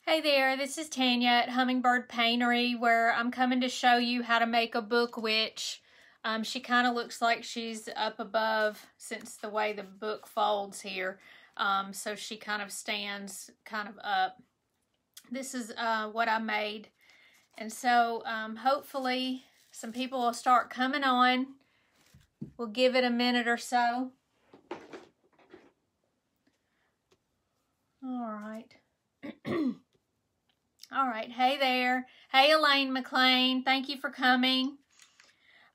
Hey there, this is Tanya at Hummingbird Paintery, where I'm coming to show you how to make a book witch. She kind of looks like she's up above since the way the book folds here. So she kind of stands kind of up. This is what I made. And so hopefully some people will start coming on. We'll give it a minute or so. All right. All right, hey there. Hey, Elaine McLean, thank you for coming.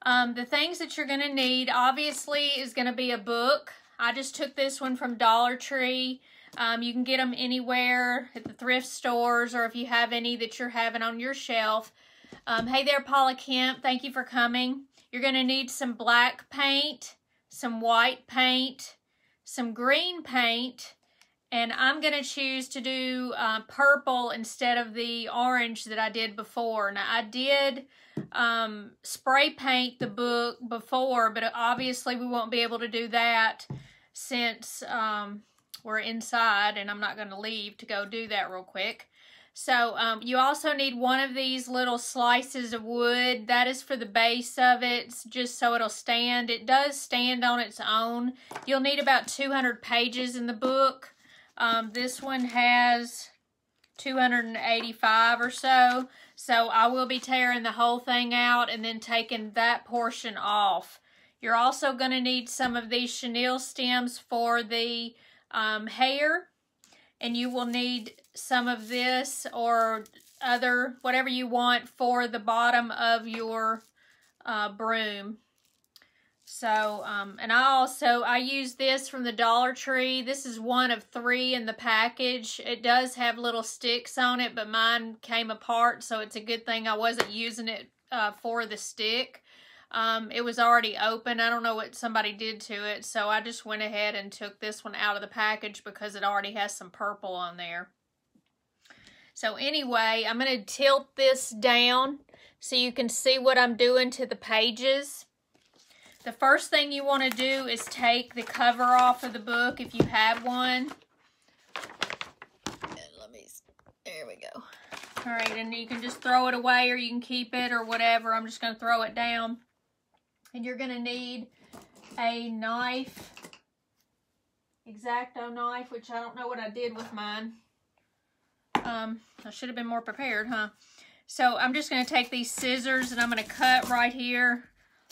The things that you're gonna need, obviously, is gonna be a book. I just took this one from Dollar Tree. You can get them anywhere at the thrift stores, or if you have any that you're having on your shelf. Hey there, Paula Kemp, thank you for coming. You're gonna need some black paint, some white paint, some green paint, and I'm going to choose to do purple instead of the orange that I did before. Now, I did spray paint the book before, but obviously we won't be able to do that since we're inside, and I'm not going to leave to go do that real quick. So you also need one of these little slices of wood. That is for the base of it, just so it'll stand. It does stand on its own. You'll need about 200 pages in the book. This one has 285 or so, so I will be tearing the whole thing out and then taking that portion off. You're also going to need some of these chenille stems for the hair, and you will need some of this or other, whatever you want for the bottom of your broom. So, and I use this from the Dollar Tree. This is one of 3 in the package. It does have little sticks on it, but mine came apart, so it's a good thing I wasn't using it for the stick. It was already open. I don't know what somebody did to it, so I just went ahead and took this one out of the package because it already has some purple on there. So anyway, I'm going to tilt this down so you can see what I'm doing to the pages. The first thing you want to do is take the cover off of the book if you have one. There we go. All right, and you can just throw it away or you can keep it or whatever. I'm just going to throw it down. And you're going to need a knife, X-Acto knife, which I don't know what I did with mine. I should have been more prepared, huh? So I'm just going to take these scissors and I'm going to cut right here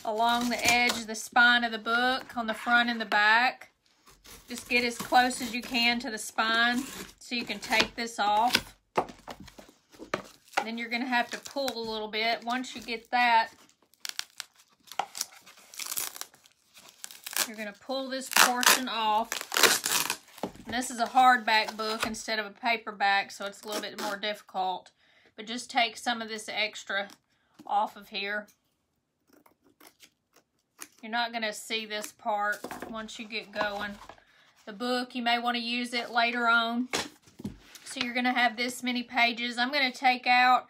along the edge of the spine of the book on the front and the back. Just get as close as you can to the spine so you can take this off. Then you're going to have to pull a little bit. Once you get that, you're going to pull this portion off. And this is a hardback book instead of a paperback, so it's a little bit more difficult. But just take some of this extra off of here. You're not going to see this part once you get going. The book, you may want to use it later on. So you're going to have this many pages. I'm going to take out,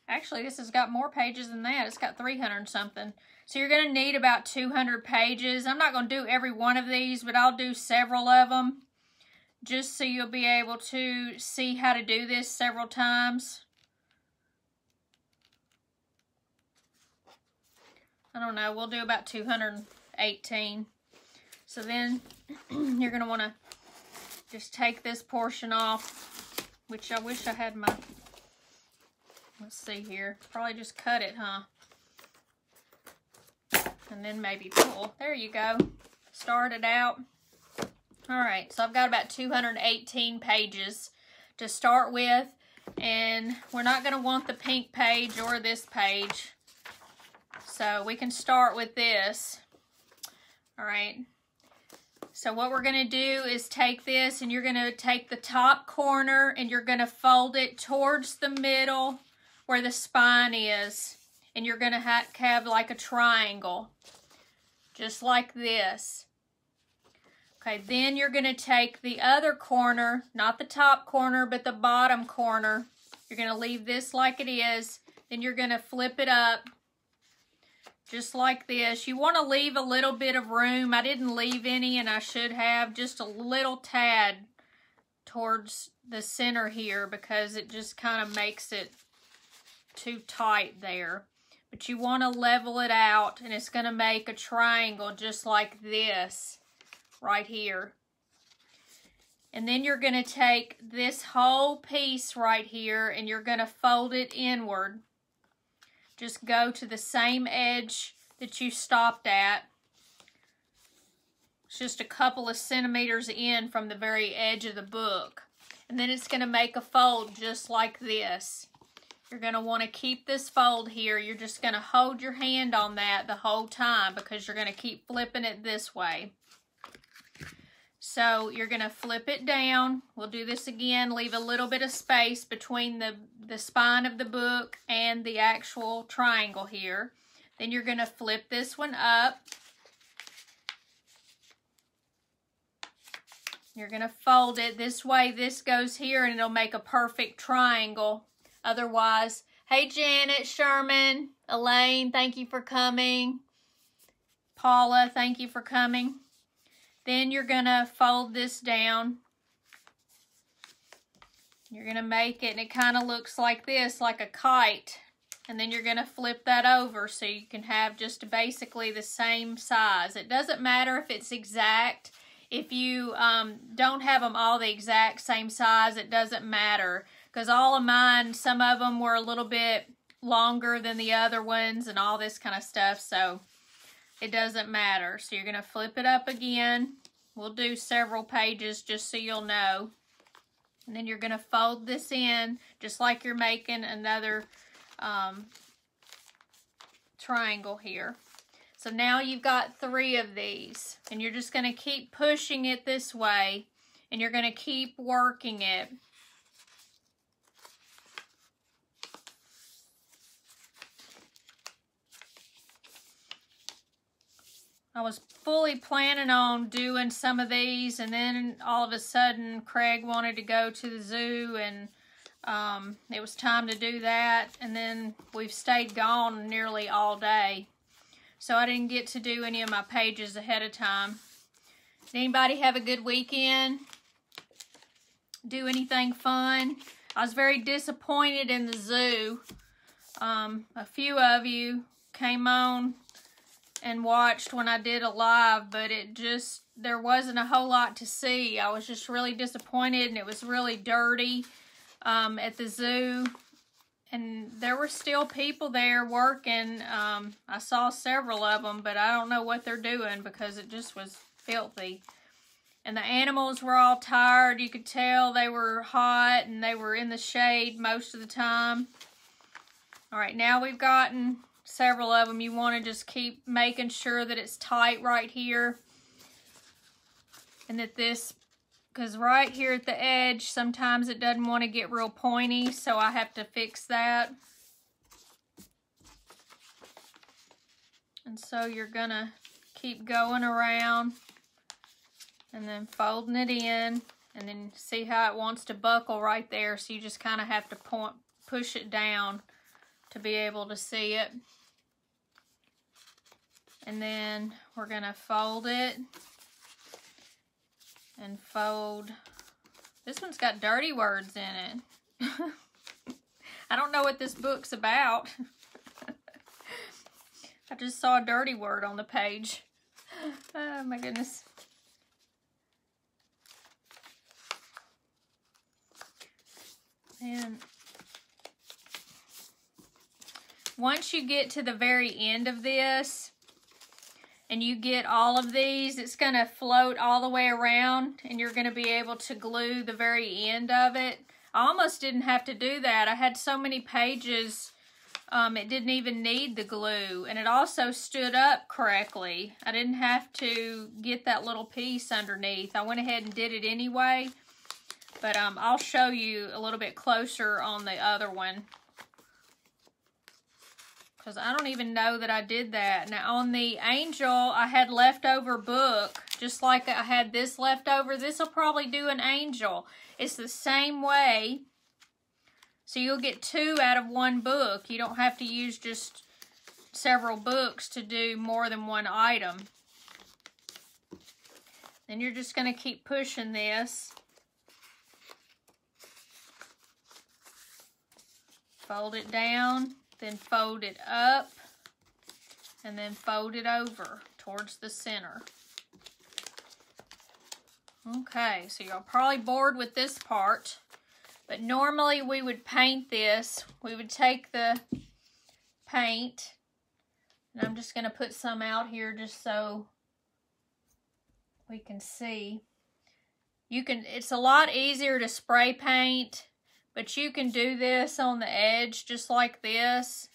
actually this has got more pages than that. It's got 300 and something. So you're going to need about 200 pages. I'm not going to do every one of these, but I'll do several of them. Just so you'll be able to see how to do this several times. I don't know, we'll do about 218. So then you're going to want to just take this portion off, which I wish I had my, let's see here, probably just cut it, huh? And then maybe pull. There you go. Start it out. All right, so I've got about 218 pages to start with, and we're not going to want the pink page or this page. So we can start with this. All right. So what we're going to do is take this and you're going to take the top corner and you're going to fold it towards the middle where the spine is. And you're going to have like a triangle. Just like this. Okay, then you're going to take the other corner, not the top corner, but the bottom corner. You're going to leave this like it is. Then you're going to flip it up. Just like this. You want to leave a little bit of room. I didn't leave any and I should have. Just a little tad towards the center here because it just kind of makes it too tight there. But you want to level it out, and it's going to make a triangle just like this right here. And then you're going to take this whole piece right here and you're going to fold it inward. Just go to the same edge that you stopped at. It's just a couple of centimeters in from the very edge of the book. And then it's going to make a fold just like this. You're going to want to keep this fold here. You're just going to hold your hand on that the whole time because you're going to keep flipping it this way. So you're going to flip it down. We'll do this again. Leave a little bit of space between the spine of the book and the actual triangle here. Then you're going to flip this one up. You're going to fold it this way. This goes here and it'll make a perfect triangle. Otherwise, hey Janet, Sherman, Elaine, thank you for coming. Paula, thank you for coming. Then you're going to fold this down. You're going to make it, and it kind of looks like this, like a kite. And then you're going to flip that over so you can have just basically the same size. It doesn't matter if it's exact. If you don't have them all the exact same size, it doesn't matter. Because all of mine, some of them were a little bit longer than the other ones and all this kind of stuff. So it doesn't matter. So you're going to flip it up again. We'll do several pages just so you'll know. And then you're going to fold this in just like you're making another triangle here. So now you've got 3 of these. And you're just going to keep pushing it this way. And you're going to keep working it. I was fully planning on doing some of these, and then all of a sudden Craig wanted to go to the zoo, and it was time to do that, and then we've stayed gone nearly all day. So I didn't get to do any of my pages ahead of time. Did anybody have a good weekend? Do anything fun? I was very disappointed in the zoo. A few of you came on and watched when I did a live, but there wasn't a whole lot to see. I was just really disappointed, and it was really dirty at the zoo, and there were still people there working. I saw several of them, but I don't know what they're doing because it just was filthy. And the animals were all tired. You could tell they were hot, and they were in the shade most of the time. All right, now we've gotten several of them. You want to just keep making sure that it's tight right here, and that this, because right here at the edge sometimes it doesn't want to get real pointy, so I have to fix that. And so you're gonna keep going around and then folding it in, and then see how it wants to buckle right there, so you just kind of have to push it down to be able to see it. And then we're going to fold it and fold. This one's got dirty words in it. I don't know what this book's about. I just saw a dirty word on the page. Oh my goodness. And once you get to the very end of this, and you get all of these, it's going to float all the way around, and you're going to be able to glue the very end of it. I almost didn't have to do that. I had so many pages, it didn't even need the glue, and it also stood up correctly. I didn't have to get that little piece underneath. I went ahead and did it anyway, but I'll show you a little bit closer on the other one, because I don't even know that I did that. Now, on the angel, I had leftover book, just like I had this leftover. This will probably do an angel. It's the same way. So you'll get 2 out of 1 book. You don't have to use just several books to do more than one item. Then you're just going to keep pushing this. Fold it down, then fold it up, and then fold it over towards the center. Okay, so you're probably bored with this part, but normally we would paint this. We would take the paint, and I'm just going to put some out here just so we can see. It's a lot easier to spray paint, but you can do this on the edge just like this,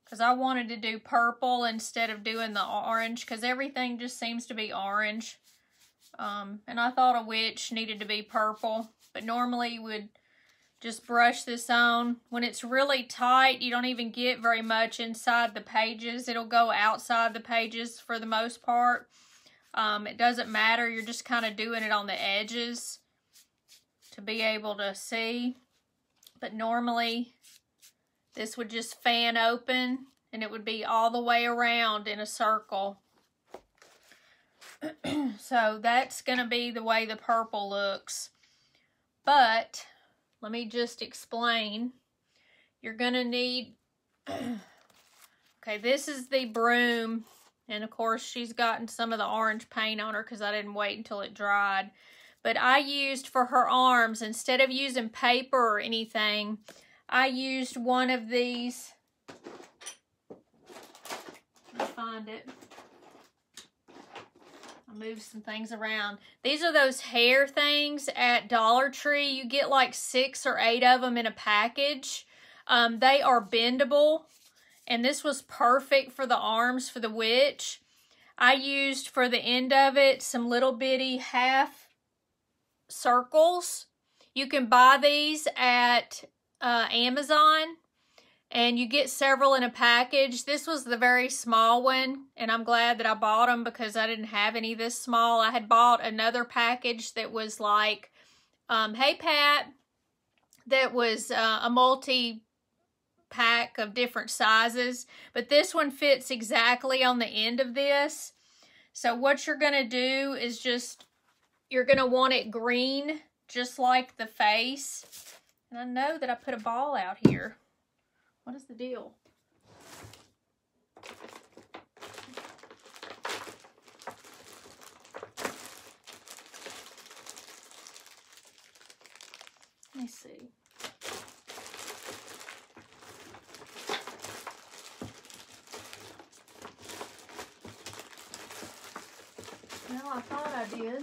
because I wanted to do purple instead of doing the orange, because everything just seems to be orange. And I thought a witch needed to be purple, but normally you would just brush this on. When it's really tight, you don't even get very much inside the pages. It'll go outside the pages for the most part. It doesn't matter. You're just kind of doing it on the edges to be able to see. But normally, this would just fan open, and it would be all the way around in a circle. So that's going to be the way the purple looks. But let me just explain. You're going to need, okay, this is the Broom. And of course, she's gotten some of the orange paint on her because I didn't wait until it dried. But I used for her arms, instead of using paper or anything, I used one of these. Let me find it. Move some things around. These are those hair things at Dollar Tree. You get like 6 or 8 of them in a package. They are bendable, and this was perfect for the arms for the witch. I used for the end of it some little bitty half circles. You can buy these at Amazon, and you get several in a package. This was the very small one, and I'm glad that I bought them because I didn't have any this small. I had bought another package that was like, hey Pat, that was a multi-pack of different sizes. But this one fits exactly on the end of this. So what you're going to do is you're going to want it green, just like the face. And I know that I put a ball out here. What is the deal? Let me see. Well, I thought I did.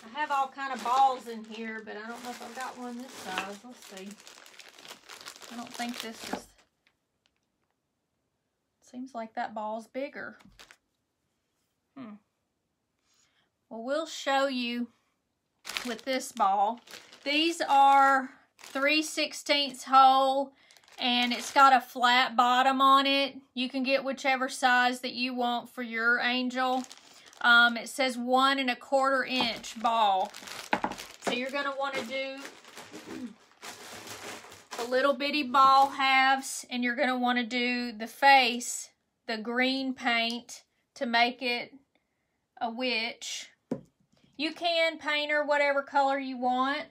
I have all kind of balls in here, but I don't know if I've got one this size. Let's see. I don't think this is... Seems like that ball's bigger. Well, we'll show you with this ball. These are 3/16 hole, and it's got a flat bottom on it. You can get whichever size that you want for your angel. It says 1 1/4 inch ball. So you're going to want to do the little bitty ball halves, and you're going to want to do the face, the green paint, to make it a witch. You can paint her whatever color you want.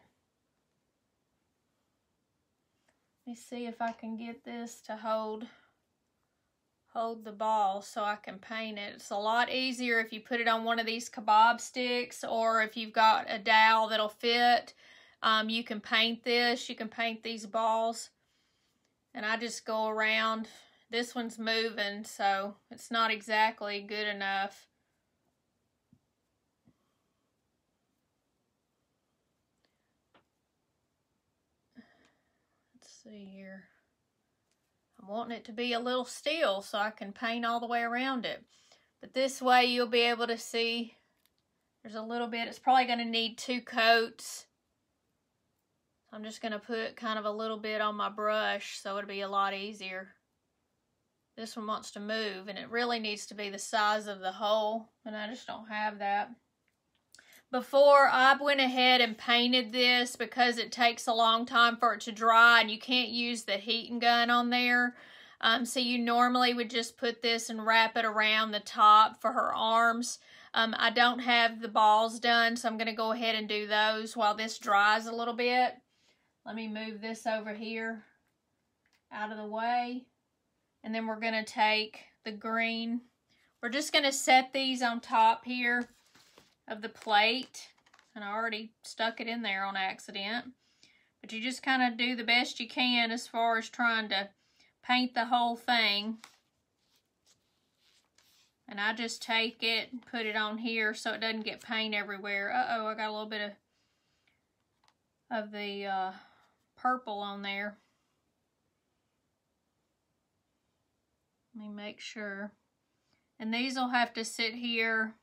Let me see if I can get this to hold the ball so I can paint it. It's a lot easier if you put it on one of these kebab sticks, or if you've got a dowel that'll fit. You can paint this. You can paint these balls. And I just go around. This one's moving, so it's not exactly good enough. Let's see here. I'm wanting it to be a little still so I can paint all the way around it. But this way you'll be able to see there's a little bit. It's probably going to need 2 coats. I'm just going to put kind of a little bit on my brush so it'll be a lot easier. This one wants to move, and it really needs to be the size of the hole, and I just don't have that. Before, I went ahead and painted this because it takes a long time for it to dry, and you can't use the heating gun on there. So you normally would just put this and wrap it around the top for her arms. I don't have the balls done, so I'm going to go ahead and do those while this dries a little bit. Let me move this over here out of the way. And then we're going to take the green. We're just going to set these on top here of the plate. And I already stuck it in there on accident. But you just kind of do the best you can as far as trying to paint the whole thing. And I just take it and put it on here so it doesn't get paint everywhere. Uh-oh, I got a little bit of the purple on there. Let me make sure. And these will have to sit here.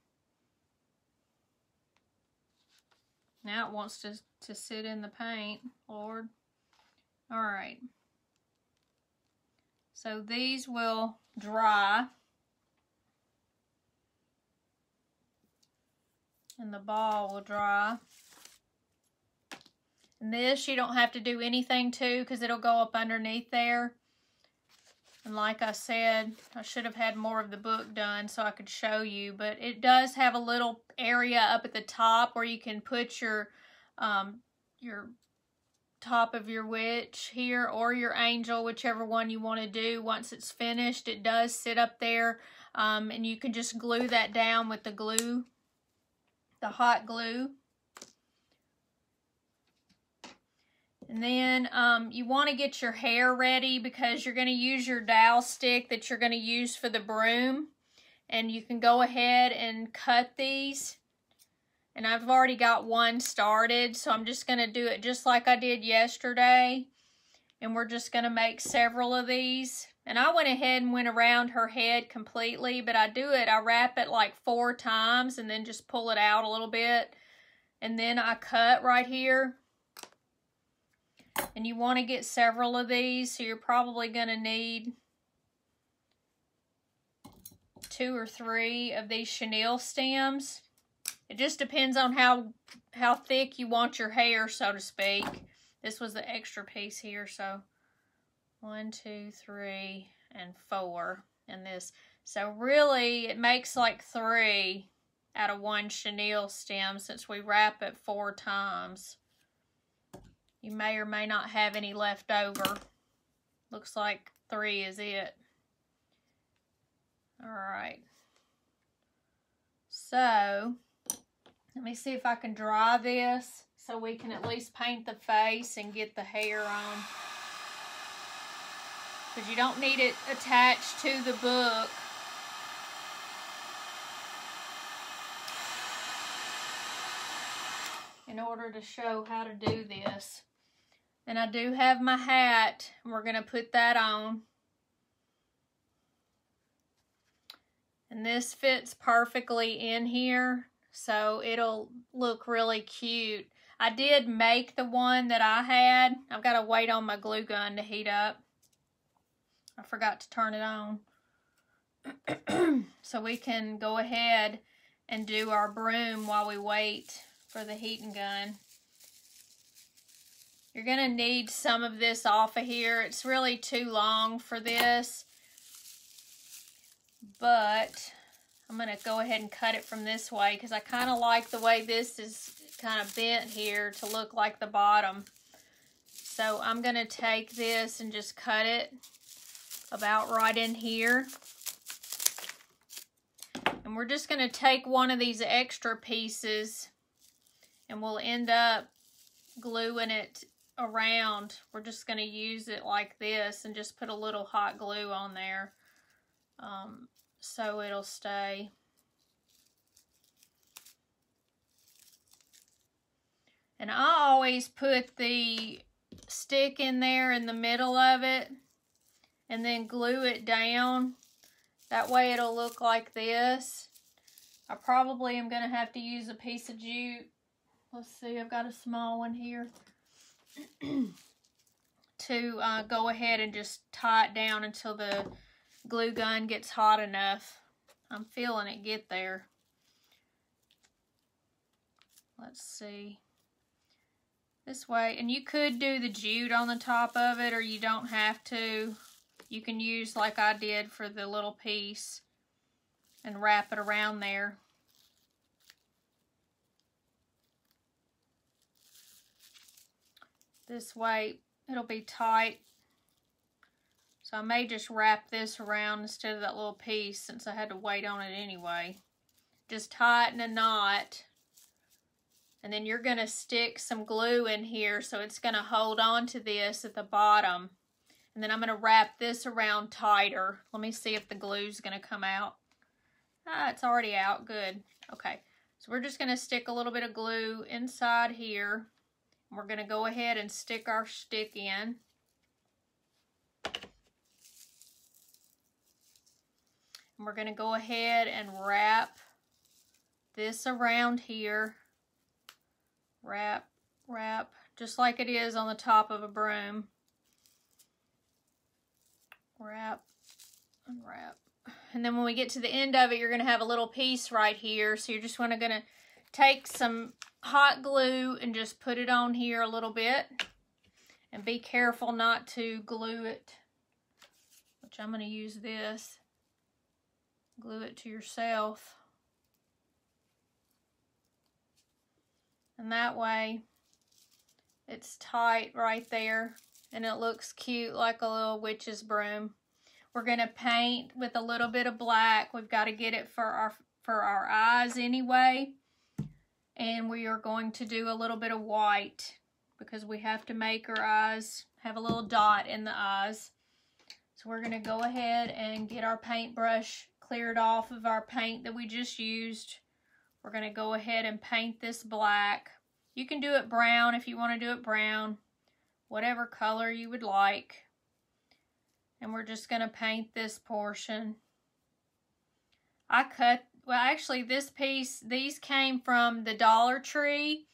Now it wants to sit in the paint, Lord. All right. So these will dry. And the ball will dry. And this you don't have to do anything to because it'll go up underneath there. And like I said, I should have had more of the book done so I could show you. But it does have a little area up at the top where you can put your top of your witch here or your angel, whichever one you want to do. Once it's finished, it does sit up there. And you can just glue that down with the glue, the hot glue. And then you want to get your hair ready because you're going to use your dowel stick that you're going to use for the broom. And you can go ahead and cut these. And I've already got one started, so I'm just going to do it just like I did yesterday. And we're just going to make several of these. And I went ahead and went around her head completely, but I wrap it like 4 times and then just pull it out a little bit. And then I cut right here. And you want to get several of these, so you're probably going to need 2 or 3 of these chenille stems. It just depends on how thick you want your hair, so to speak. This was the extra piece here, so 1, 2, 3, and 4 in this. So really, it makes like 3 out of 1 chenille stem since we wrap it 4 times. You may or may not have any left over. Looks like 3 is it. Alright. So, let me see if I can dry this so we can at least paint the face and get the hair on. Because you don't need it attached to the book. In order to show how to do this. And I do have my hat, and we're going to put that on. And this fits perfectly in here, so it'll look really cute. I did make the one that I had. I've got to wait on my glue gun to heat up. I forgot to turn it on. So we can go ahead and do our broom while we wait for the heating gun. You're going to need some of this off of here. It's really too long for this. But I'm going to go ahead and cut it from this way because I kind of like the way this is kind of bent here to look like the bottom. So I'm going to take this and just cut it about right in here. And we're just going to take one of these extra pieces and we'll end up gluing it around. We're just going to use it like this and just put a little hot glue on there so it'll stay. And I always put the stick in there in the middle of it and then glue it down. That way it'll look like this. I probably am going to have to use a piece of jute. Let's see, I've got a small one here. To go ahead and just tie it down until the glue gun gets hot enough. I'm feeling it get there. Let's see. This way, and you could do the jute on the top of it or you don't have to. You can use like I did for the little piece and wrap it around there. This way it'll be tight. So I may just wrap this around instead of that little piece since I had to wait on it anyway. Just tighten a knot. And then you're going to stick some glue in here so it's going to hold on to this at the bottom. And then I'm going to wrap this around tighter. Let me see if the glue's going to come out. Ah, it's already out. Good. Okay. So we're just going to stick a little bit of glue inside here. We're going to go ahead and stick our stick in. And we're going to go ahead and wrap this around here. Wrap, wrap, just like it is on the top of a broom. Wrap, unwrap. And then when we get to the end of it, you're going to have a little piece right here. So you're just going to take some hot glue and just put it on here a little bit. And be careful not to glue it, which I'm going to use this. Glue it to yourself. And that way, it's tight right there, and it looks cute like a little witch's broom. We're going to paint with a little bit of black. We've got to get it for our eyes anyway. And we are going to do a little bit of white because we have to make our eyes have a little dot in the eyes. So we're going to go ahead and get our paintbrush cleared off of our paint that we just used. We're going to go ahead and paint this black. You can do it brown if you want to do it brown, whatever color you would like. And we're just going to paint this portion. Well, actually this piece, these came from the Dollar Tree.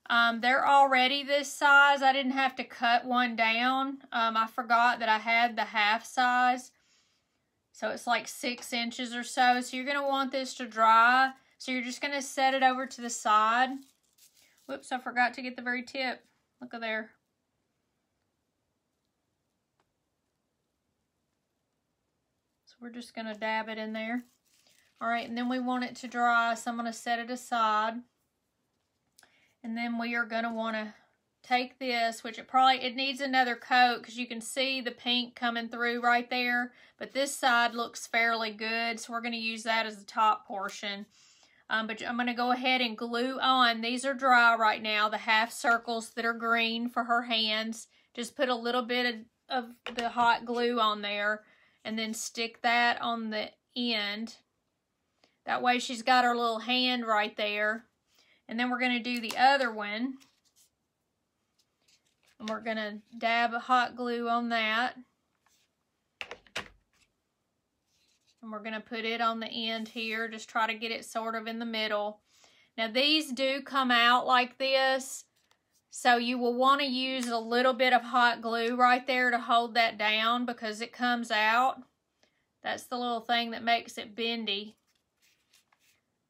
They're already this size. I didn't have to cut one down. I forgot that I had the half size. So it's like 6 inches or so. So you're going to want this to dry. So you're just going to set it over to the side. Whoops, I forgot to get the very tip. Look at there. So we're just going to dab it in there. All right, and then we want it to dry, so I'm going to set it aside. And then we are going to want to take this, which it needs another coat because you can see the pink coming through right there. But this side looks fairly good, so we're going to use that as the top portion. But I'm going to go ahead and glue on. These are dry right now, the half circles that are green for her hands. Just put a little bit of the hot glue on there and then stick that on the end. That way she's got her little hand right there. And then we're going to do the other one. And we're going to dab a hot glue on that. And we're going to put it on the end here. Just try to get it sort of in the middle. Now these do come out like this. So you will want to use a little bit of hot glue right there to hold that down because it comes out. That's the little thing that makes it bendy.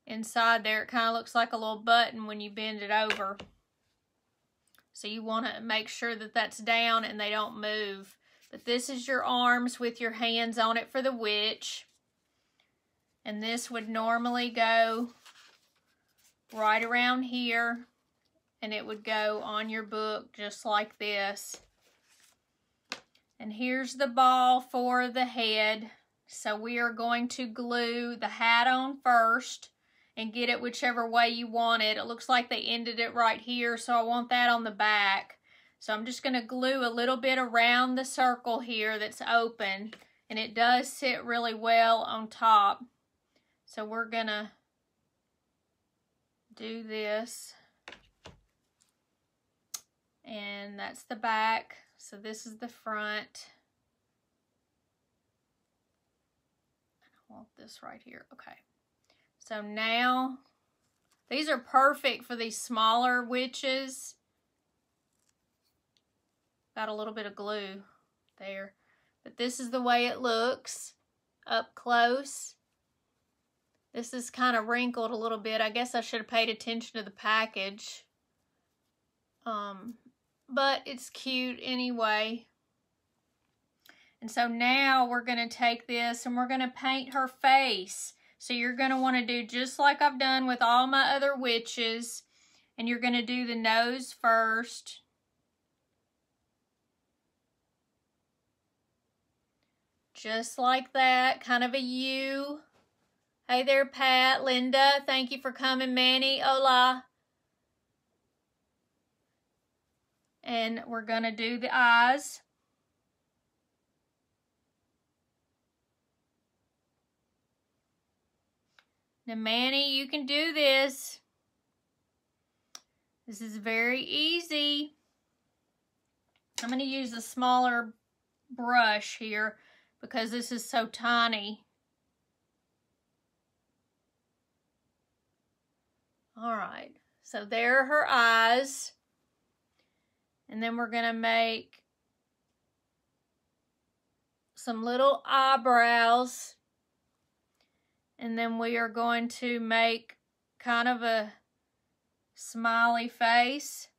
Inside there, it kind of looks like a little button when you bend it over. So you want to make sure that that's down and they don't move. But this is your arms with your hands on it for the witch. And this would normally go right around here. And it would go on your book just like this. And here's the ball for the head. So we are going to glue the hat on first and get it whichever way you want it. It looks like they ended it right here, so I want that on the back. So I'm just going to glue a little bit around the circle here that's open, and it does sit really well on top. So we're going to do this. And that's the back. So this is the front. I want this right here. Okay. So now, these are perfect for these smaller witches. Got a little bit of glue there. But this is the way it looks up close. This is kind of wrinkled a little bit. I guess I should have paid attention to the package. But it's cute anyway. And so now we're going to take this and we're going to paint her face. So you're going to want to do just like I've done with all my other witches. And you're going to do the nose first. Just like that, kind of a U. Hey there, Pat, Linda, thank you for coming. Manny, hola. And we're gonna do the eyes. Now, Manny, you can do this. This is very easy. I'm gonna use a smaller brush here because this is so tiny. All right, so there are her eyes. And then we're gonna make some little eyebrows. And then we are going to make kind of a smiley face.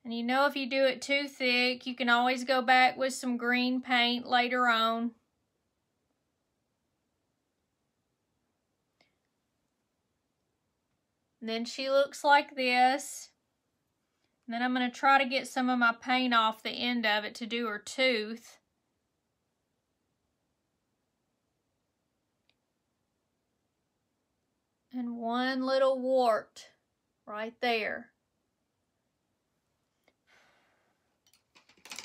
And you know, if you do it too thick, you can always go back with some green paint later on. And then she looks like this. And then I'm going to try to get some of my paint off the end of it to do her tooth. And one little wart right there.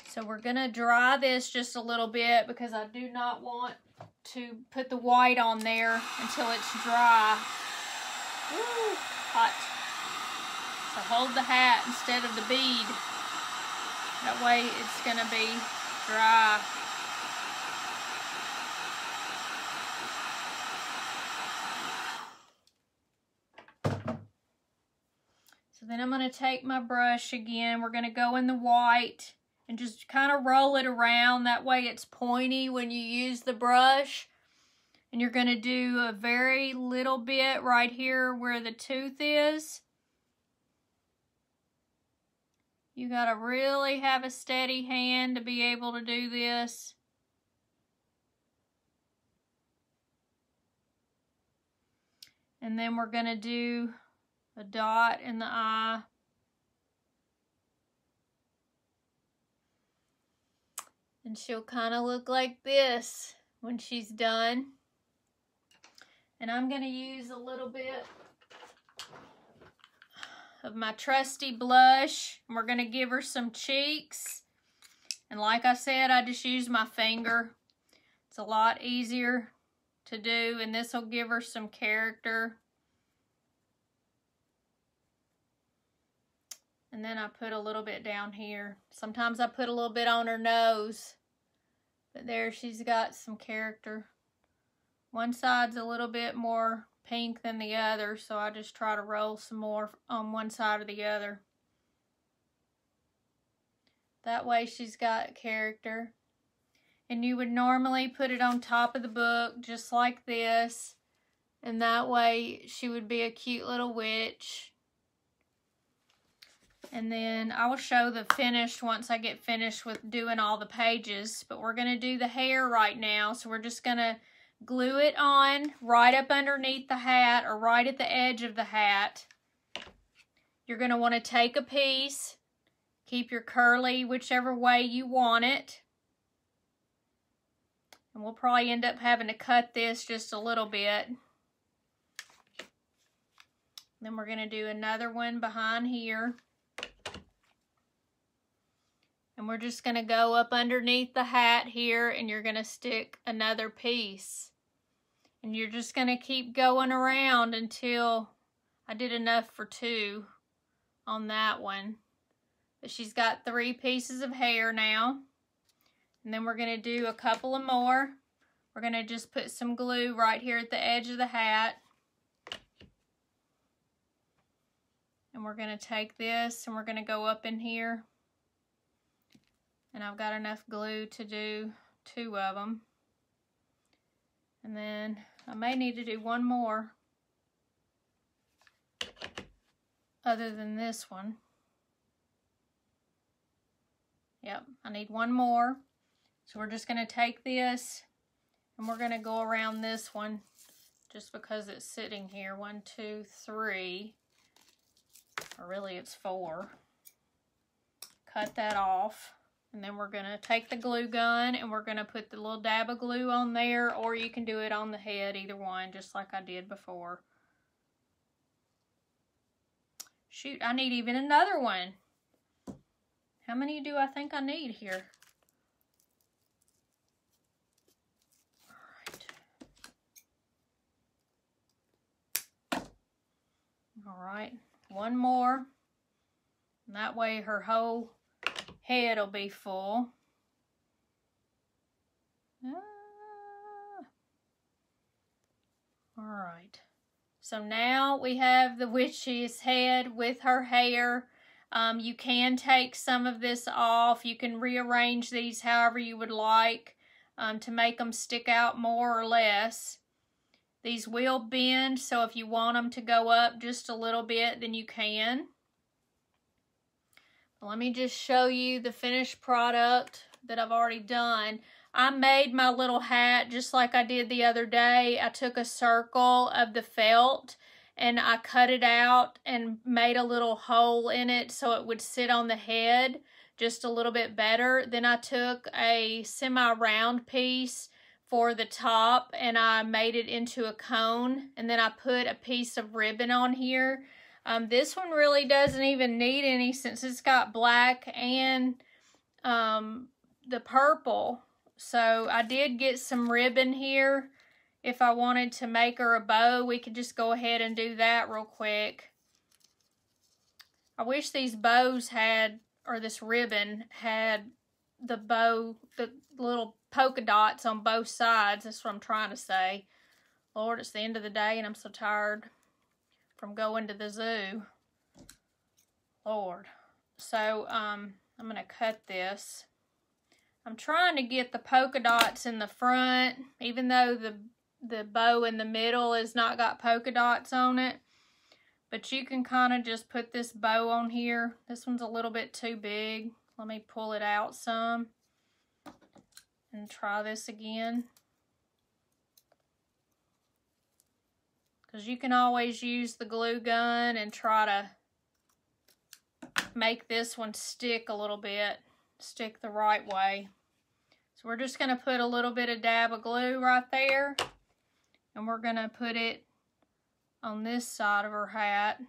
So we're going to dry this just a little bit because I do not want to put the white on there until it's dry. Woo, hot. So hold the hat instead of the bead. That way it's going to be dry. So then I'm going to take my brush again. We're going to go in the white and just kind of roll it around. That way it's pointy when you use the brush. And you're going to do a very little bit right here where the tooth is. You got to really have a steady hand to be able to do this. And then we're going to do a dot in the eye. And she'll kind of look like this when she's done. And I'm going to use a little bit of my trusty blush. And we're going to give her some cheeks. And like I said, I just use my finger. It's a lot easier to do, and this will give her some character. And then I put a little bit down here. Sometimes I put a little bit on her nose. But there, she's got some character. One side's a little bit more pink than the other, so I just try to roll some more on one side or the other. That way she's got character. And you would normally put it on top of the book, just like this. And that way she would be a cute little witch. And then I will show the finished once I get finished with doing all the pages. But we're going to do the hair right now, so we're just going to glue it on right up underneath the hat or right at the edge of the hat. You're going to want to take a piece, keep your curly whichever way you want it. And we'll probably end up having to cut this just a little bit. Then we're going to do another one behind here. And we're just going to go up underneath the hat here, and you're going to stick another piece. And you're just going to keep going around until I did enough for 2 on that one. But she's got 3 pieces of hair now. And then we're going to do a couple of more. We're going to just put some glue right here at the edge of the hat. And we're going to take this and we're going to go up in here. And I've got enough glue to do 2 of them. And then I may need to do one more other than this one. Yep, I need one more. So we're just going to take this and we're going to go around this one just because it's sitting here. 1, 2, 3. Or really it's 4. Cut that off. And then we're going to take the glue gun and we're going to put the little dab of glue on there, or you can do it on the head, either one, just like I did before. Shoot, I need even another one. How many do I think I need here? All right, one more. And that way her whole head will be full. All right. So now we have the witch's head with her hair. You can take some of this off. You can rearrange these however you would like to make them stick out more or less. These will bend, so if you want them to go up just a little bit, then you can. Let me just show you the finished product that I've already done. I made my little hat just like I did the other day. I took a circle of the felt and I cut it out and made a little hole in it so it would sit on the head just a little bit better. Then I took a semi-round piece for the top and I made it into a cone, and then I put a piece of ribbon on here. This one really doesn't even need any since it's got black and the purple. So I did get some ribbon here. If I wanted to make her a bow, we could just go ahead and do that real quick. I wish these bows had, or this ribbon had the bow, the little polka dots on both sides. That's what I'm trying to say. Lord, it's the end of the day and I'm so tired from going to the zoo. Lord. So, I'm going to cut this. I'm trying to get the polka dots in the front, even though the bow in the middle has not got polka dots on it. But you can kind of just put this bow on here. This one's a little bit too big. Let me pull it out some and try this again. Because you can always use the glue gun and try to make this one stick a little bit, stick the right way. So we're just going to put a little bit of dab of glue right there, and we're going to put it on this side of her hat.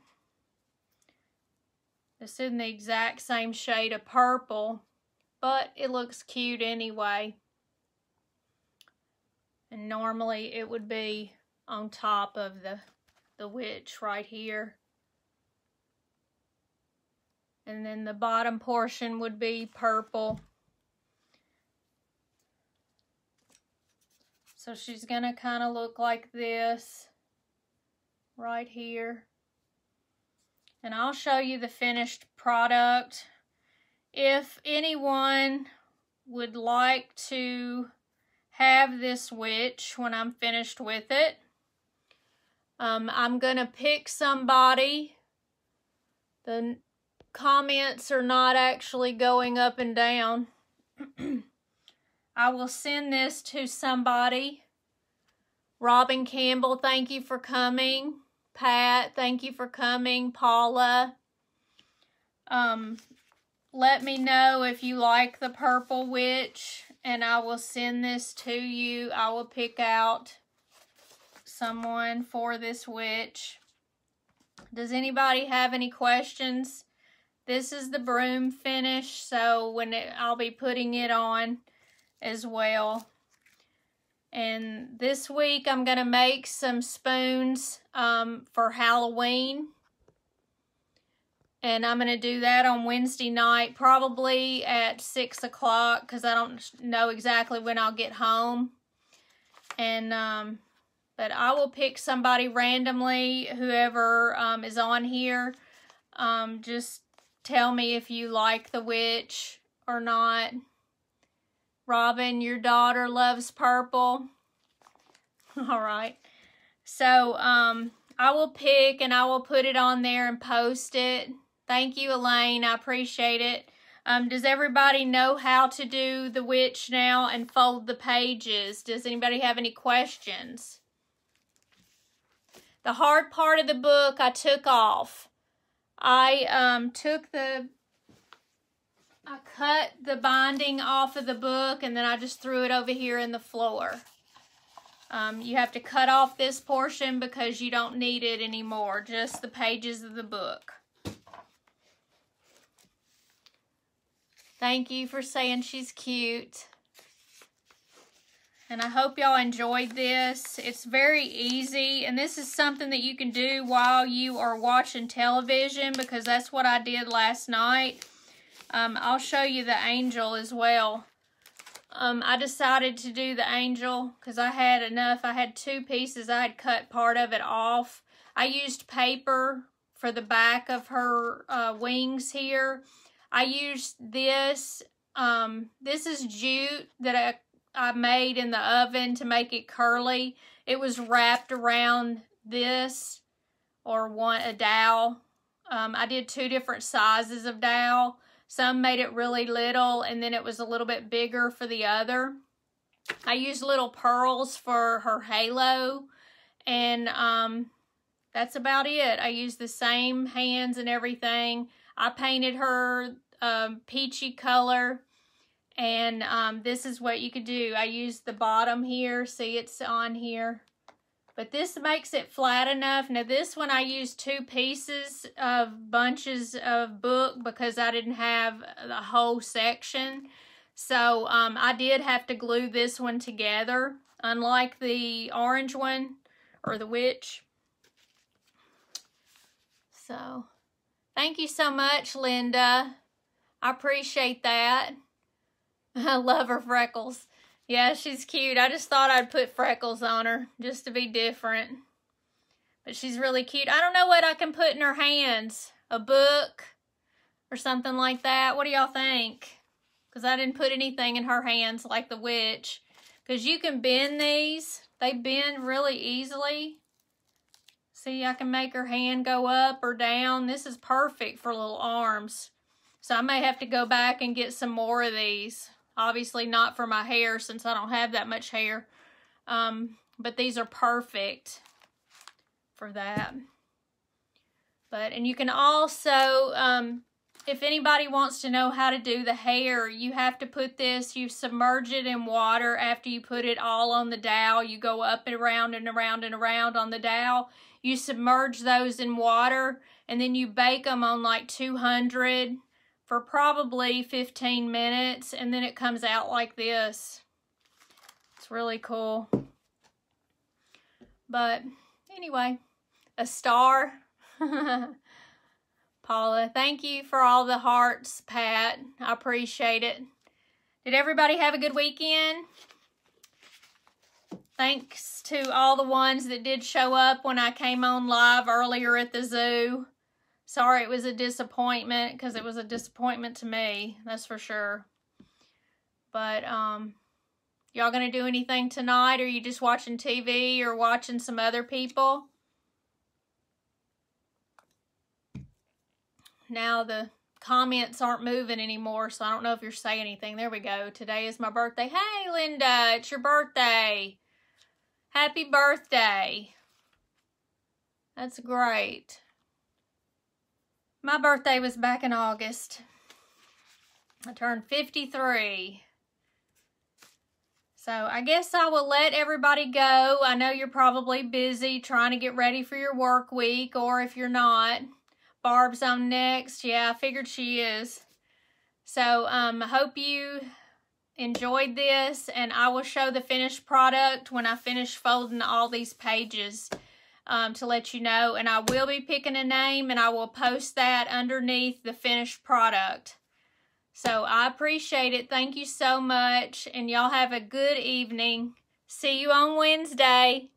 This isn't the exact same shade of purple, but it looks cute anyway. And normally it would be on top of the witch right here. And then the bottom portion would be purple. So she's going to kind of look like this right here. And I'll show you the finished product. If anyone would like to have this witch when I'm finished with it, I'm going to pick somebody. The comments are not actually going up and down. I will send this to somebody. Robin Campbell, thank you for coming. Pat, thank you for coming. Paula, let me know if you like the purple witch, and I will send this to you. I will pick out someone for this witch. Does anybody have any questions? This is the broom finish, so I'll be putting it on as well. And this week I'm going to make some spoons for Halloween. And I'm going to do that on Wednesday night, probably at 6 o'clock, because I don't know exactly when I'll get home. And but I will pick somebody randomly, whoever is on here. Just tell me if you like the witch or not. Robin, your daughter loves purple. All right. So I will pick and I will put it on there and post it. Thank you, Elaine. I appreciate it. Does everybody know how to do the witch now and fold the pages? Does anybody have any questions? The hard part of the book I took off. I took the I cut the binding off of the book and then I just threw it over here in the floor. You have to cut off this portion because you don't need it anymore, just the pages of the book. Thank you for saying she's cute. And I hope y'all enjoyed this. It's very easy, and this is something that you can do while you are watching television because that's what I did last night. I'll show you the angel as well. I decided to do the angel because I had enough. I had 2 pieces. I had cut part of it off. I used paper for the back of her wings here. I used this. This is jute that I made in the oven to make it curly. It was wrapped around this or a dowel. I did 2 different sizes of dowel. Some made it really little, and then it was a little bit bigger for the other. I used little pearls for her halo, and that's about it. I used the same hands and everything. I painted her peachy color, and this is what you could do. I used the bottom here. See, it's on here. But this makes it flat enough. Now this one I used 2 pieces of bunches of book because I didn't have the whole section. So I did have to glue this one together, unlike the orange one or the witch. So thank you so much, Linda. I appreciate that. I love her freckles. Yeah, she's cute. I just thought I'd put freckles on her just to be different. But she's really cute. I don't know what I can put in her hands. A book or something like that. What do y'all think? Because I didn't put anything in her hands like the witch. Because you can bend these. They bend really easily. See, I can make her hand go up or down. This is perfect for little arms. So I may have to go back and get some more of these. Obviously not for my hair since I don't have that much hair. But these are perfect for that. And you can also, if anybody wants to know how to do the hair, you have to put this, you submerge it in water after you put it all on the dowel. You go up and around and around and around on the dowel. You submerge those in water and then you bake them on like 200 for probably 15 minutes, and then it comes out like this. It's really cool. But anyway, a star. Paula, thank you for all the hearts, Pat. I appreciate it. Did everybody have a good weekend? Thanks to all the ones that did show up when I came on live earlier at the zoo. Sorry it was a disappointment, because it was a disappointment to me, that's for sure. But, y'all gonna do anything tonight, or are you just watching TV or watching some other people? Now the comments aren't moving anymore, so I don't know if you're saying anything. There we go. Today is my birthday. Hey, Linda, it's your birthday. Happy birthday. That's great. My birthday was back in August. I turned 53. So I guess I will let everybody go. I know you're probably busy trying to get ready for your work week, or if you're not, Barb's on next. Yeah, I figured she is. So I hope you enjoyed this, and I will show the finished product when I finish folding all these pages. To let you know, and I will be picking a name and I will post that underneath the finished product. So I appreciate it. Thank you so much, and y'all have a good evening. See you on Wednesday.